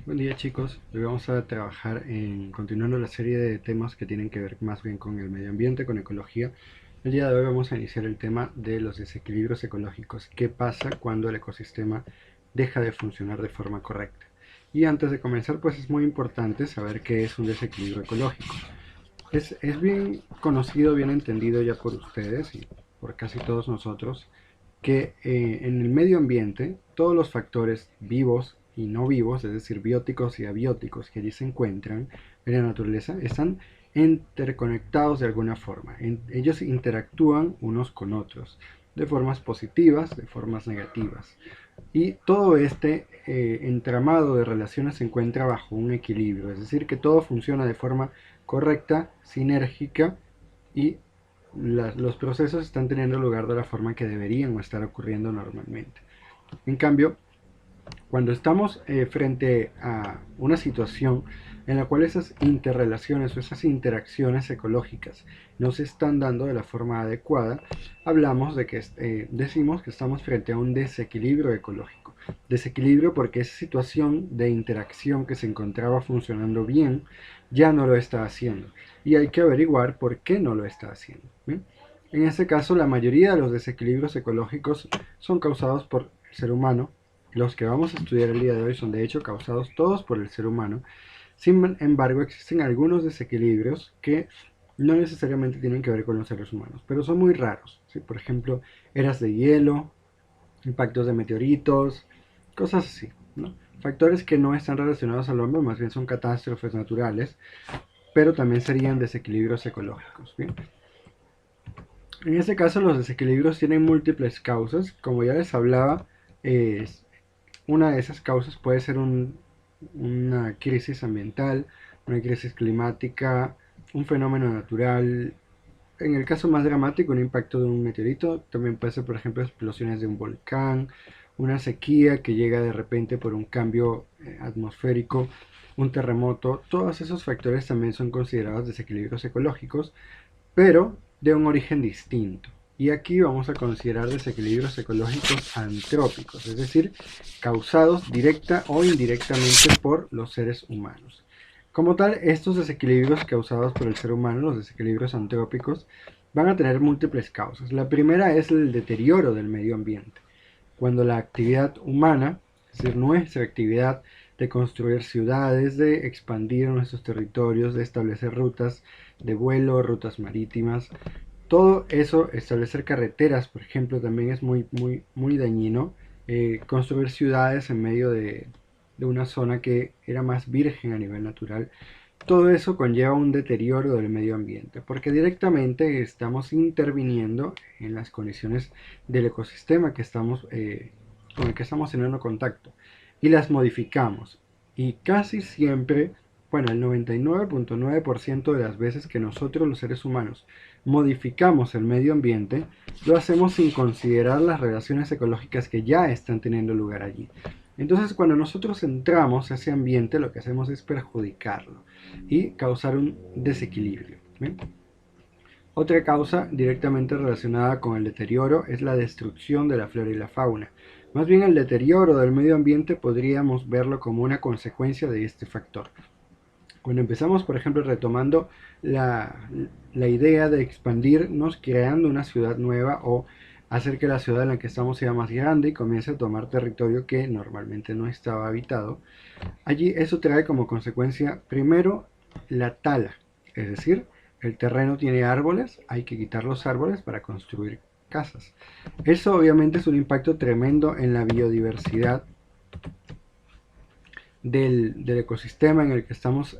Buen día chicos, hoy vamos a trabajar continuando la serie de temas que tienen que ver más bien con el medio ambiente, con ecología. El día de hoy vamos a iniciar el tema de los desequilibrios ecológicos. ¿Qué pasa cuando el ecosistema deja de funcionar de forma correcta? Y antes de comenzar, pues es muy importante saber qué es un desequilibrio ecológico. Es bien conocido, bien entendido ya por ustedes y por casi todos nosotros que en el medio ambiente todos los factores vivos y no vivos, es decir, bióticos y abióticos que allí se encuentran en la naturaleza, están interconectados de alguna forma. Ellos interactúan unos con otros, de formas positivas, de formas negativas. Y todo este entramado de relaciones se encuentra bajo un equilibrio, es decir, que todo funciona de forma correcta, sinérgica y los procesos están teniendo lugar de la forma que deberían estar ocurriendo normalmente. En cambio, cuando estamos frente a una situación en la cual esas interrelaciones o esas interacciones ecológicas no se están dando de la forma adecuada, hablamos de que decimos que estamos frente a un desequilibrio ecológico. Desequilibrio porque esa situación de interacción que se encontraba funcionando bien ya no lo está haciendo. Y hay que averiguar por qué no lo está haciendo. ¿Bien? En este caso, la mayoría de los desequilibrios ecológicos son causados por el ser humano. Los que vamos a estudiar el día de hoy son de hecho causados todos por el ser humano. Sin embargo, existen algunos desequilibrios que no necesariamente tienen que ver con los seres humanos, pero son muy raros. ¿Sí? Por ejemplo, eras de hielo, impactos de meteoritos, cosas así, ¿no? Factores que no están relacionados al hombre, más bien son catástrofes naturales, pero también serían desequilibrios ecológicos. ¿Bien? En este caso, los desequilibrios tienen múltiples causas. Como ya les hablaba, eh, una de esas causas puede ser una crisis ambiental, una crisis climática, un fenómeno natural. En el caso más dramático, un impacto de un meteorito. También puede ser, por ejemplo, explosiones de un volcán, una sequía que llega de repente por un cambio atmosférico, un terremoto. Todos esos factores también son considerados desequilibrios ecológicos, pero de un origen distinto. Y aquí vamos a considerar desequilibrios ecológicos antrópicos, es decir, causados directa o indirectamente por los seres humanos. Como tal, estos desequilibrios causados por el ser humano, los desequilibrios antrópicos, van a tener múltiples causas. La primera es el deterioro del medio ambiente. Cuando la actividad humana, es decir, nuestra actividad de construir ciudades, de expandir nuestros territorios, de establecer rutas de vuelo, rutas marítimas, todo eso, establecer carreteras, por ejemplo, también es muy dañino. Construir ciudades en medio de una zona que era más virgen a nivel natural, todo eso conlleva un deterioro del medio ambiente, porque directamente estamos interviniendo en las condiciones del ecosistema con el que estamos teniendo contacto y las modificamos. Y casi siempre, bueno, el 99.9% de las veces que nosotros los seres humanos modificamos el medio ambiente, lo hacemos sin considerar las relaciones ecológicas que ya están teniendo lugar allí. Entonces, cuando nosotros entramos a ese ambiente, lo que hacemos es perjudicarlo y causar un desequilibrio. ¿Bien? Otra causa directamente relacionada con el deterioro es la destrucción de la flora y la fauna. Más bien el deterioro del medio ambiente podríamos verlo como una consecuencia de este factor. Cuando empezamos, por ejemplo, retomando la idea de expandirnos, creando una ciudad nueva o hacer que la ciudad en la que estamos sea más grande y comience a tomar territorio que normalmente no estaba habitado, allí eso trae como consecuencia primero la tala, es decir, el terreno tiene árboles, hay que quitar los árboles para construir casas. Eso obviamente es un impacto tremendo en la biodiversidad del ecosistema en el que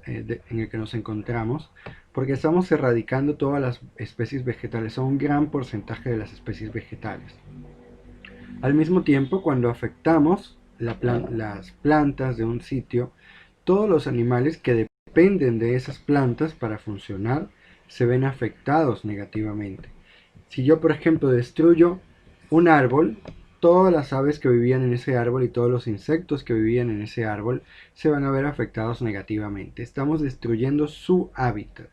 en el que nos encontramos, porque estamos erradicando todas las especies vegetales, o un gran porcentaje de las especies vegetales. Al mismo tiempo, cuando afectamos las plantas de un sitio, todos los animales que dependen de esas plantas para funcionar se ven afectados negativamente. Si yo, por ejemplo, destruyo un árbol, todas las aves que vivían en ese árbol y todos los insectos que vivían en ese árbol se van a ver afectados negativamente. Estamos destruyendo su hábitat.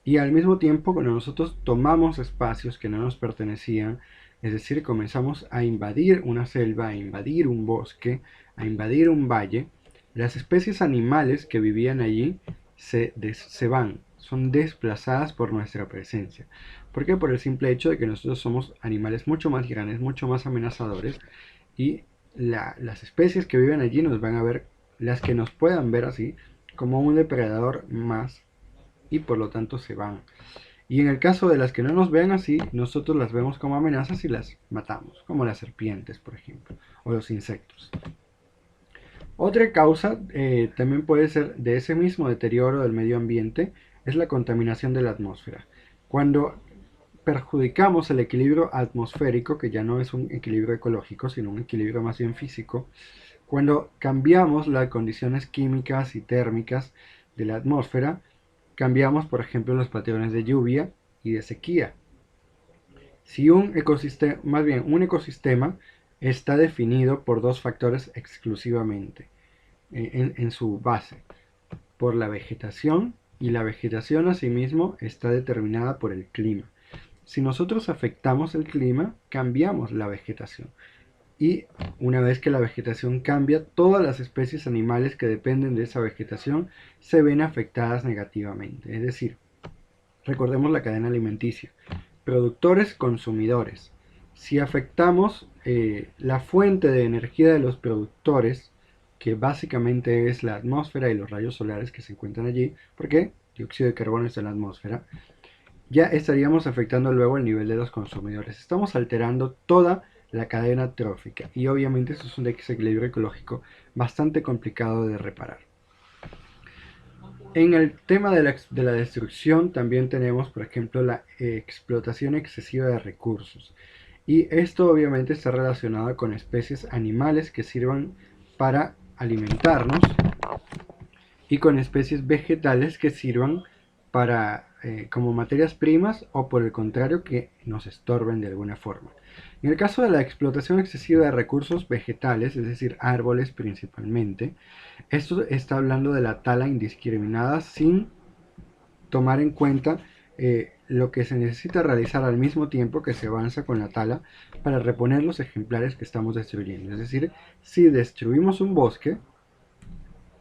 Y al mismo tiempo, cuando nosotros tomamos espacios que no nos pertenecían, es decir, comenzamos a invadir una selva, a invadir un bosque, a invadir un valle, Las especies animales que vivían allí se van, son desplazadas por nuestra presencia. ¿Por qué? Por el simple hecho de que nosotros somos animales mucho más grandes, mucho más amenazadores, y las especies que viven allí nos van a ver, las que nos puedan ver así, como un depredador más, y por lo tanto se van. Y en el caso de las que no nos vean así, nosotros las vemos como amenazas y las matamos, como las serpientes, por ejemplo, o los insectos. Otra causa también puede ser de ese mismo deterioro del medio ambiente, es la contaminación de la atmósfera. Cuando perjudicamos el equilibrio atmosférico, que ya no es un equilibrio ecológico, sino un equilibrio más bien físico, cuando cambiamos las condiciones químicas y térmicas de la atmósfera, cambiamos, por ejemplo, los patrones de lluvia y de sequía. Si un ecosistema, más bien un ecosistema, está definido por dos factores exclusivamente en su base, por la vegetación, y la vegetación asimismo está determinada por el clima. Si nosotros afectamos el clima, cambiamos la vegetación. Y una vez que la vegetación cambia, todas las especies animales que dependen de esa vegetación se ven afectadas negativamente. Es decir, recordemos la cadena alimenticia. Productores, consumidores. Si afectamos la fuente de energía de los productores, que básicamente es la atmósfera y los rayos solares que se encuentran allí, porque dióxido de carbono está en la atmósfera, ya estaríamos afectando luego el nivel de los consumidores. Estamos alterando toda la cadena trófica y obviamente eso es un desequilibrio ecológico bastante complicado de reparar. En el tema de la destrucción también tenemos, por ejemplo, la explotación excesiva de recursos. Y esto obviamente está relacionado con especies animales que sirvan para alimentarnos y con especies vegetales que sirvan para como materias primas, o por el contrario que nos estorben de alguna forma. En el caso de la explotación excesiva de recursos vegetales, es decir, árboles principalmente, esto está hablando de la tala indiscriminada sin tomar en cuenta lo que se necesita realizar al mismo tiempo que se avanza con la tala para reponer los ejemplares que estamos destruyendo. Es decir, si destruimos un bosque,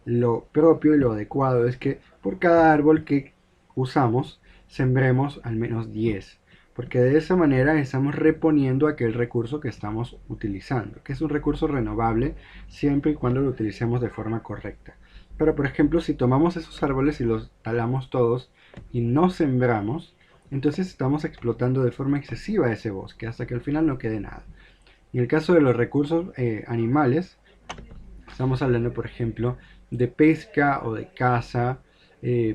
lo propio y lo adecuado es que por cada árbol que usamos, sembremos al menos 10, porque de esa manera estamos reponiendo aquel recurso que estamos utilizando, que es un recurso renovable siempre y cuando lo utilicemos de forma correcta. Pero por ejemplo, si tomamos esos árboles y los talamos todos y no sembramos, entonces estamos explotando de forma excesiva ese bosque hasta que al final no quede nada. En el caso de los recursos animales, estamos hablando, por ejemplo, de pesca o de caza,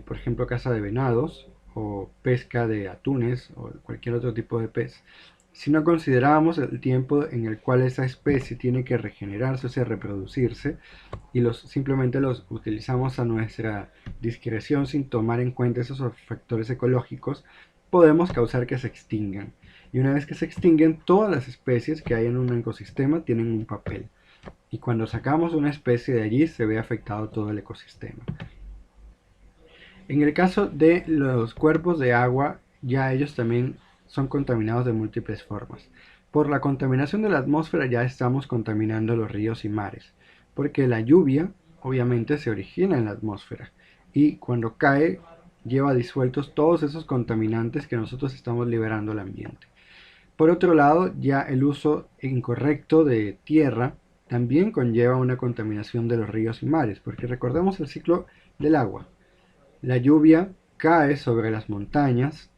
por ejemplo, caza de venados o pesca de atunes o cualquier otro tipo de pez. Si no consideramos el tiempo en el cual esa especie tiene que regenerarse, o sea, reproducirse, y simplemente los utilizamos a nuestra discreción sin tomar en cuenta esos factores ecológicos, podemos causar que se extingan. Y una vez que se extinguen, todas las especies que hay en un ecosistema tienen un papel. Y cuando sacamos una especie de allí, se ve afectado todo el ecosistema. En el caso de los cuerpos de agua, ya ellos también son contaminados de múltiples formas. Por la contaminación de la atmósfera ya estamos contaminando los ríos y mares, porque la lluvia obviamente se origina en la atmósfera y cuando cae lleva disueltos todos esos contaminantes que nosotros estamos liberando al ambiente. Por otro lado, ya el uso incorrecto de tierra también conlleva una contaminación de los ríos y mares, porque recordemos el ciclo del agua. La lluvia cae sobre las montañas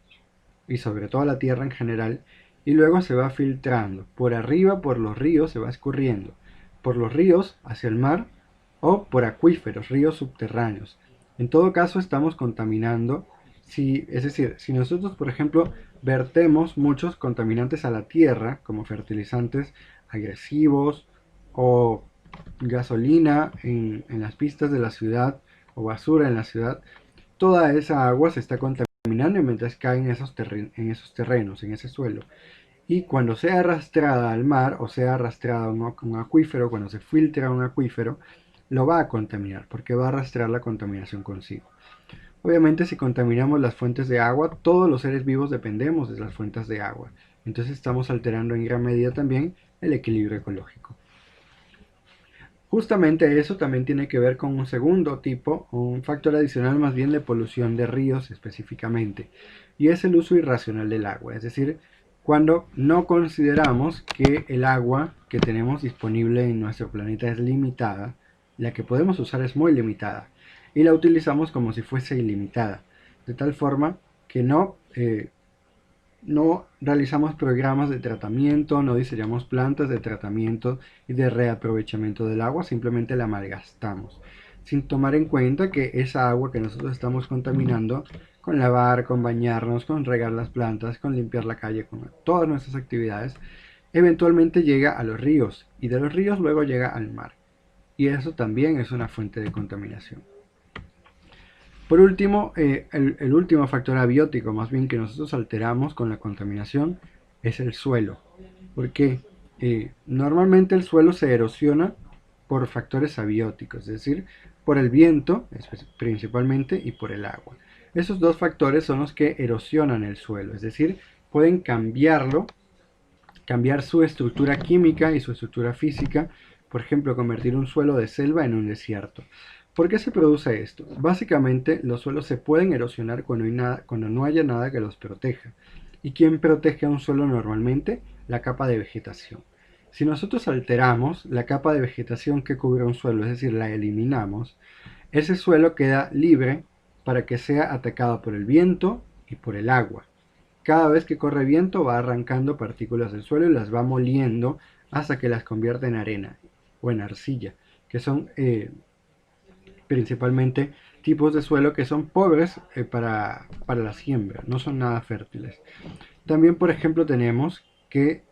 y sobre toda la tierra en general y luego se va filtrando. Por arriba, por los ríos, se va escurriendo. Por los ríos hacia el mar o por acuíferos, ríos subterráneos. En todo caso estamos contaminando, es decir, si nosotros por ejemplo vertemos muchos contaminantes a la tierra, como fertilizantes agresivos o gasolina en las pistas de la ciudad o basura en la ciudad, toda esa agua se está contaminando mientras cae en esos terrenos, en ese suelo. Y cuando sea arrastrada al mar o sea arrastrada a un acuífero, cuando se filtra un acuífero, lo va a contaminar porque va a arrastrar la contaminación consigo. Obviamente si contaminamos las fuentes de agua, todos los seres vivos dependemos de las fuentes de agua. Entonces estamos alterando en gran medida también el equilibrio ecológico. Justamente eso también tiene que ver con un segundo tipo, un factor adicional más bien de polución de ríos específicamente, y es el uso irracional del agua, es decir, cuando no consideramos que el agua que tenemos disponible en nuestro planeta es limitada, la que podemos usar es muy limitada, y la utilizamos como si fuese ilimitada, de tal forma que no realizamos programas de tratamiento, no diseñamos plantas de tratamiento y de reaprovechamiento del agua, simplemente la malgastamos, sin tomar en cuenta que esa agua que nosotros estamos contaminando con lavar, con bañarnos, con regar las plantas, con limpiar la calle, con todas nuestras actividades, eventualmente llega a los ríos y de los ríos luego llega al mar. Y eso también es una fuente de contaminación. Por último, el último factor abiótico, más bien que nosotros alteramos con la contaminación, es el suelo. Porque normalmente el suelo se erosiona por factores abióticos, es decir, por el viento principalmente y por el agua. Esos dos factores son los que erosionan el suelo, es decir, pueden cambiar su estructura química y su estructura física, por ejemplo, convertir un suelo de selva en un desierto. ¿Por qué se produce esto? Básicamente, los suelos se pueden erosionar cuando no haya nada que los proteja. ¿Y quién protege a un suelo normalmente? La capa de vegetación. Si nosotros alteramos la capa de vegetación que cubre un suelo, es decir, la eliminamos, ese suelo queda libre para que sea atacado por el viento y por el agua. Cada vez que corre viento va arrancando partículas del suelo y las va moliendo hasta que las convierte en arena o en arcilla, que son principalmente tipos de suelo que son pobres para la siembra, no son nada fértiles. También, por ejemplo, tenemos que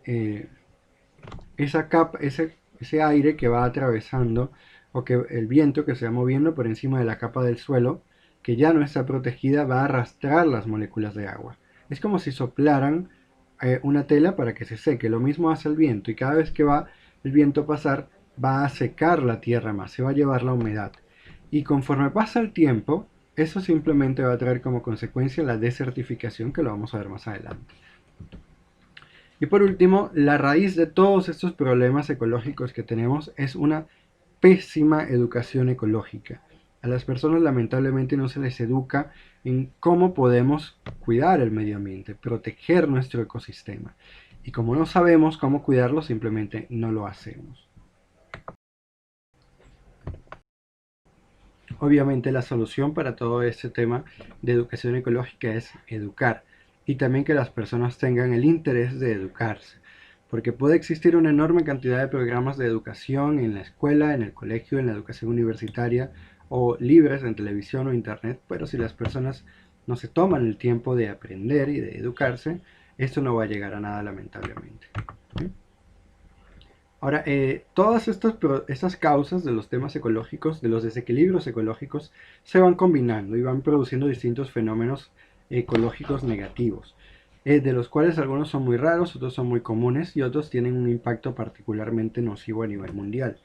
ese aire que va atravesando o que el viento que se va moviendo por encima de la capa del suelo, que ya no está protegida, va a arrastrar las moléculas de agua. Es como si soplaran una tela para que se seque. Lo mismo hace el viento y cada vez que va el viento a pasar, va a secar la tierra más, se va a llevar la humedad. Y conforme pasa el tiempo, eso simplemente va a traer como consecuencia la desertificación, que lo vamos a ver más adelante. Y por último, la raíz de todos estos problemas ecológicos que tenemos es una pésima educación ecológica. A las personas lamentablemente no se les educa en cómo podemos cuidar el medio ambiente, proteger nuestro ecosistema. Y como no sabemos cómo cuidarlo, simplemente no lo hacemos. Obviamente la solución para todo este tema de educación ecológica es educar y también que las personas tengan el interés de educarse, porque puede existir una enorme cantidad de programas de educación en la escuela, en el colegio, en la educación universitaria o libres en televisión o internet, pero si las personas no se toman el tiempo de aprender y de educarse, esto no va a llegar a nada lamentablemente. ¿Sí? Ahora, todas estas causas de los temas ecológicos, de los desequilibrios ecológicos, se van combinando y van produciendo distintos fenómenos ecológicos negativos, de los cuales algunos son muy raros, otros son muy comunes y otros tienen un impacto particularmente nocivo a nivel mundial.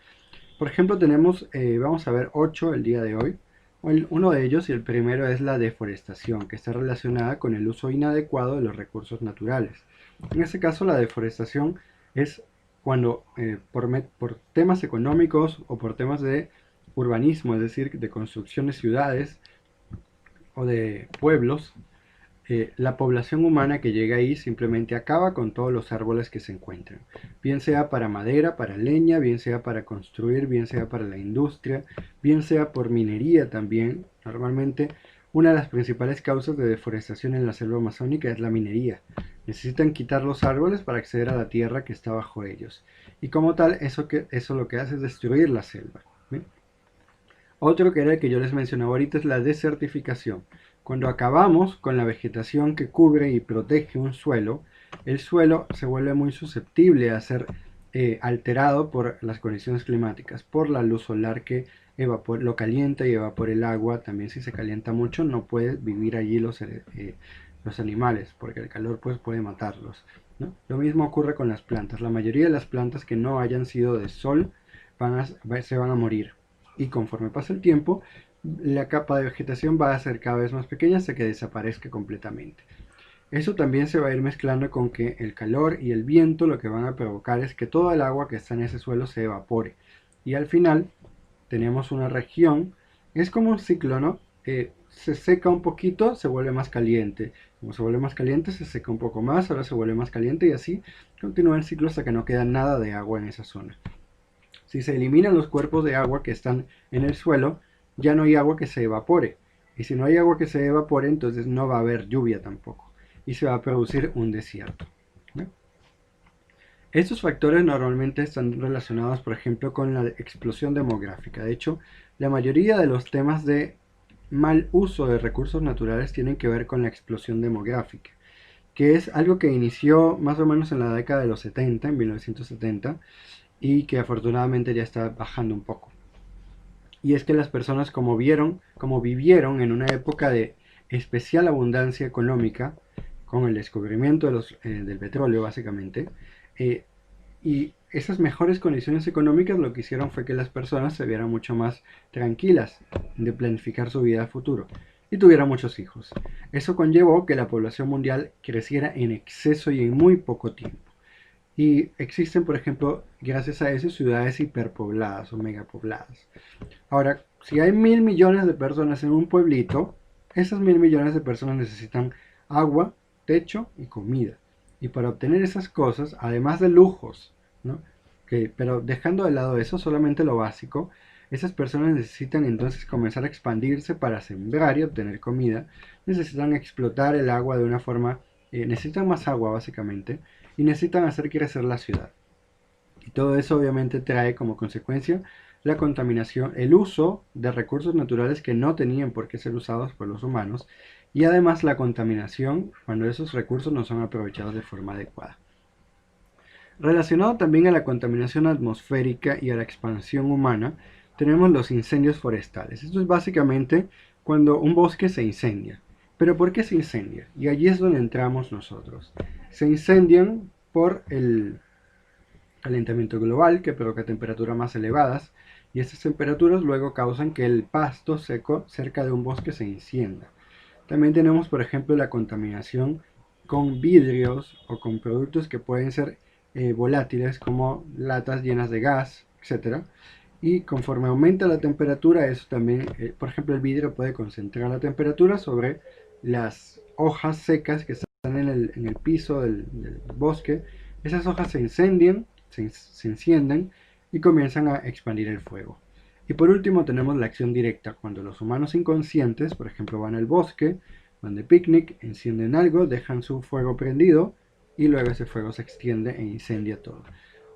Por ejemplo, vamos a ver 8 el día de hoy. Uno de ellos, y el primero, es la deforestación, que está relacionada con el uso inadecuado de los recursos naturales. En este caso, la deforestación es cuando por temas económicos o por temas de urbanismo, es decir, de construcción de ciudades o de pueblos, la población humana que llega ahí simplemente acaba con todos los árboles que se encuentran, bien sea para madera, para leña, bien sea para construir, bien sea para la industria, bien sea por minería también. Normalmente una de las principales causas de deforestación en la selva amazónica es la minería. Necesitan quitar los árboles para acceder a la tierra que está bajo ellos. Y como tal, eso lo que hace es destruir la selva. ¿Bien? Otro que era el que yo les mencionaba ahorita es la desertificación. Cuando acabamos con la vegetación que cubre y protege un suelo, el suelo se vuelve muy susceptible a ser alterado por las condiciones climáticas, por la luz solar que lo calienta y evapora el agua. También si se calienta mucho no pueden vivir allí los animales, porque el calor pues, puede matarlos, ¿no? Lo mismo ocurre con las plantas. La mayoría de las plantas que no hayan sido de sol se van a morir. Y conforme pasa el tiempo, la capa de vegetación va a ser cada vez más pequeña hasta que desaparezca completamente. Eso también se va a ir mezclando con que el calor y el viento lo que van a provocar es que todo el agua que está en ese suelo se evapore. y al final tenemos una región, es como un ciclo, ¿no? Se seca un poquito, se vuelve más caliente. Como se vuelve más caliente, se seca un poco más, ahora se vuelve más caliente y así continúa el ciclo hasta que no queda nada de agua en esa zona. Si se eliminan los cuerpos de agua que están en el suelo, ya no hay agua que se evapore. Y si no hay agua que se evapore, entonces no va a haber lluvia tampoco. Y se va a producir un desierto, ¿no? Estos factores normalmente están relacionados, por ejemplo, con la explosión demográfica. De hecho, la mayoría de los temas de mal uso de recursos naturales tienen que ver con la explosión demográfica, que es algo que inició más o menos en la década de los 70, en 1970, y que afortunadamente ya está bajando un poco. Y es que las personas como vivieron en una época de especial abundancia económica, con el descubrimiento del petróleo básicamente, eh, y esas mejores condiciones económicas lo que hicieron fue que las personas se vieran mucho más tranquilas de planificar su vida a futuro y tuvieran muchos hijos. Eso conllevó que la población mundial creciera en exceso y en muy poco tiempo. Y existen, por ejemplo, gracias a eso, ciudades hiperpobladas o megapobladas. Ahora, si hay 1.000 millones de personas en un pueblito, esas 1.000 millones de personas necesitan agua, techo y comida. Y para obtener esas cosas, además de lujos, ¿no? Pero dejando de lado eso, solamente lo básico, esas personas necesitan entonces comenzar a expandirse para sembrar y obtener comida. Necesitan explotar el agua de una forma, necesitan más agua básicamente, y necesitan hacer crecer la ciudad. Y todo eso obviamente trae como consecuencia la contaminación, el uso de recursos naturales que no tenían por qué ser usados por los humanos y además la contaminación cuando esos recursos no son aprovechados de forma adecuada. Relacionado también a la contaminación atmosférica y a la expansión humana, tenemos los incendios forestales. Esto es básicamente cuando un bosque se incendia. ¿Pero por qué se incendia? Y allí es donde entramos nosotros. Se incendian por el calentamiento global que provoca temperaturas más elevadas y estas temperaturas luego causan que el pasto seco cerca de un bosque se encienda. También tenemos, por ejemplo, la contaminación con vidrios o con productos que pueden ser volátiles como latas llenas de gas, etcétera. Y conforme aumenta la temperatura, eso también, por ejemplo, el vidrio puede concentrar la temperatura sobre las hojas secas que están en el piso del bosque. Esas hojas se incendian, se encienden y comienzan a expandir el fuego. Y por último tenemos la acción directa, cuando los humanos inconscientes, por ejemplo, van al bosque, van de picnic, encienden algo, dejan su fuego prendido y luego ese fuego se extiende e incendia todo.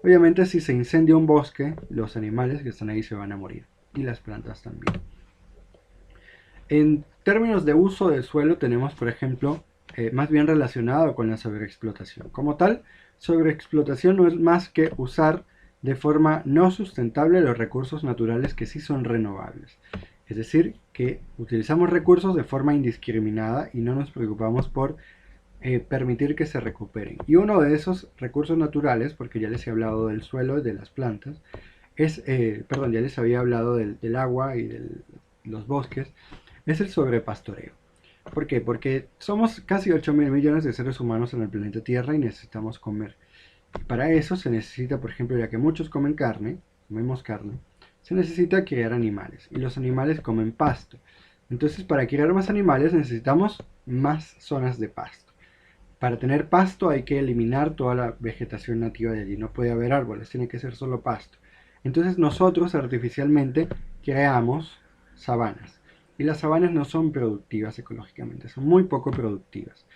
Obviamente si se incendia un bosque, los animales que están ahí se van a morir y las plantas también. En términos de uso del suelo tenemos, por ejemplo, más bien relacionado con la sobreexplotación. Como tal, sobreexplotación no es más que usar de forma no sustentable los recursos naturales que sí son renovables. Es decir, que utilizamos recursos de forma indiscriminada y no nos preocupamos por permitir que se recuperen. Y uno de esos recursos naturales, porque ya les he hablado del suelo y de las plantas, perdón, ya les había hablado del agua y de los bosques, es el sobrepastoreo. ¿Por qué? Porque somos casi 8.000 millones de seres humanos en el planeta Tierra y necesitamos comer. Para eso se necesita, por ejemplo, ya que muchos comemos carne, se necesita criar animales y los animales comen pasto. Entonces, para criar más animales necesitamos más zonas de pasto. Para tener pasto hay que eliminar toda la vegetación nativa de allí. No puede haber árboles, tiene que ser solo pasto. Entonces nosotros artificialmente creamos sabanas. Y las sabanas no son productivas ecológicamente, son muy poco productivas.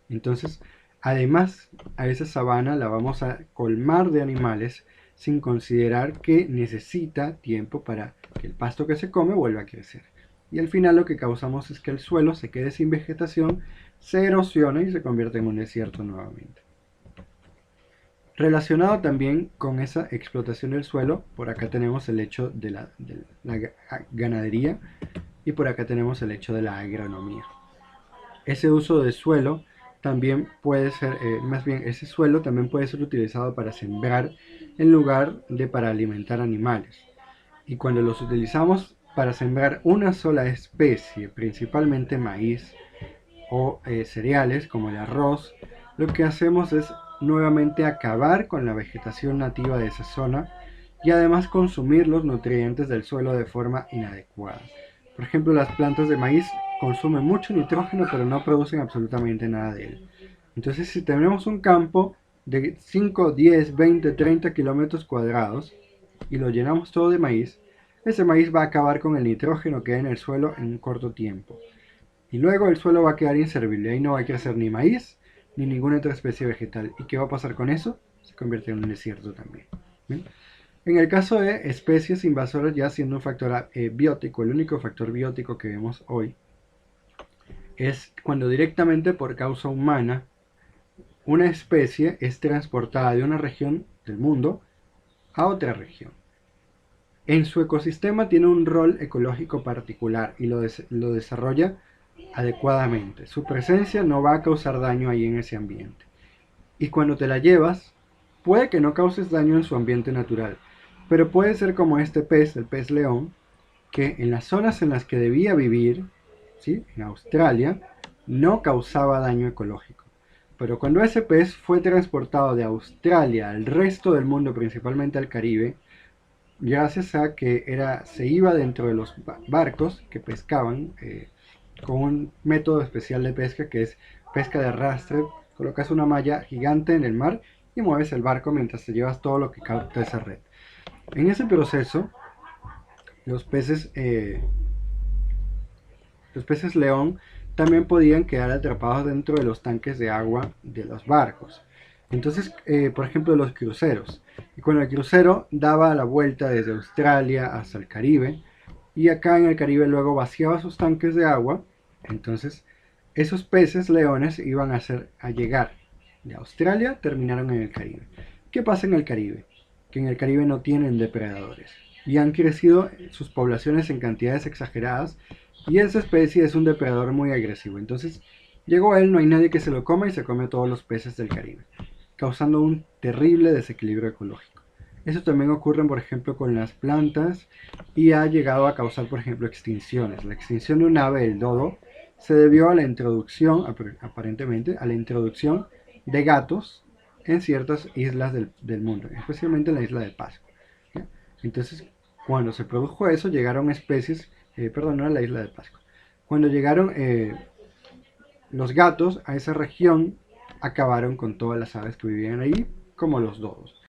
Entonces, además, a esa sabana la vamos a colmar de animales sin considerar que necesita tiempo para que el pasto que se come vuelva a crecer. Y al final lo que causamos es que el suelo se quede sin vegetación, se erosiona y se convierte en un desierto nuevamente. Relacionado también con esa explotación del suelo, por acá tenemos el hecho de la ganadería y por acá tenemos el hecho de la agronomía. Ese uso de suelo también puede ser, más bien ese suelo también puede ser utilizado para sembrar en lugar de para alimentar animales. Y cuando los utilizamos para sembrar una sola especie, principalmente maíz o cereales como el arroz, lo que hacemos es nuevamente acabar con la vegetación nativa de esa zona y además consumir los nutrientes del suelo de forma inadecuada. Por ejemplo, las plantas de maíz consumen mucho nitrógeno pero no producen absolutamente nada de él. Entonces, si tenemos un campo de 5, 10, 20, 30 kilómetros cuadrados y lo llenamos todo de maíz, ese maíz va a acabar con el nitrógeno que hay en el suelo en un corto tiempo. Y luego el suelo va a quedar inservible. Ahí no va a crecer ni maíz ni ninguna otra especie vegetal. ¿Y qué va a pasar con eso? Se convierte en un desierto también. ¿Bien? En el caso de especies invasoras, ya siendo un factor biótico, el único factor biótico que vemos hoy es cuando directamente por causa humana una especie es transportada de una región del mundo a otra región. En su ecosistema tiene un rol ecológico particular y lo desarrolla adecuadamente. Su presencia no va a causar daño ahí en ese ambiente. Y cuando te la llevas, puede que no causes daño en su ambiente natural, pero puede ser como este pez, el pez león, que en las zonas en las que debía vivir, ¿sí?, en Australia, no causaba daño ecológico. Pero cuando ese pez fue transportado de Australia al resto del mundo, principalmente al Caribe, gracias a que se iba dentro de los barcos que pescaban con un método especial de pesca que es pesca de arrastre. Colocas una malla gigante en el mar y mueves el barco mientras te llevas todo lo que capta esa red. En ese proceso, los peces, eh, los peces león también podían quedar atrapados dentro de los tanques de agua de los barcos. Entonces, por ejemplo, los cruceros. Y cuando el crucero daba la vuelta desde Australia hasta el Caribe, y acá en el Caribe luego vaciaba sus tanques de agua, entonces esos peces leones iban a llegar de Australia, terminaron en el Caribe. ¿Qué pasa en el Caribe? Que en el Caribe no tienen depredadores y han crecido sus poblaciones en cantidades exageradas y esa especie es un depredador muy agresivo. Entonces llegó a él, no hay nadie que se lo coma y se come a todos los peces del Caribe, causando un terrible desequilibrio ecológico. Eso también ocurre, por ejemplo, con las plantas y ha llegado a causar, por ejemplo, extinciones. La extinción de un ave, el dodo, se debió a la introducción, aparentemente, a la introducción de gatos en ciertas islas del mundo, especialmente en la isla de Pascua. ¿Ya? Entonces, cuando se produjo eso, llegaron especies, perdón, no era la isla de Pascua. Cuando llegaron los gatos a esa región, acabaron con todas las aves que vivían ahí, como los dodos.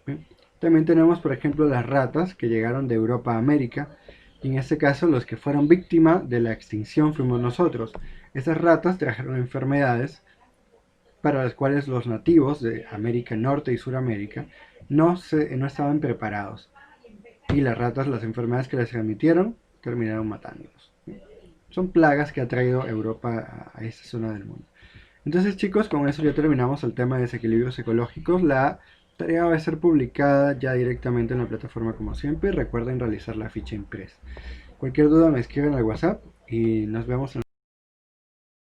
¿Bien? También tenemos, por ejemplo, las ratas que llegaron de Europa a América. Y en este caso, los que fueron víctimas de la extinción fuimos nosotros. Esas ratas trajeron enfermedades para las cuales los nativos de América Norte y Suramérica no estaban preparados. Y las ratas, las enfermedades que les transmitieron, terminaron matándolos. Son plagas que ha traído Europa a esta zona del mundo. Entonces, chicos, con eso ya terminamos el tema de desequilibrios ecológicos. La tarea va a ser publicada ya directamente en la plataforma como siempre. Recuerden realizar la ficha impresa. Cualquier duda me escriben al WhatsApp y nos vemos en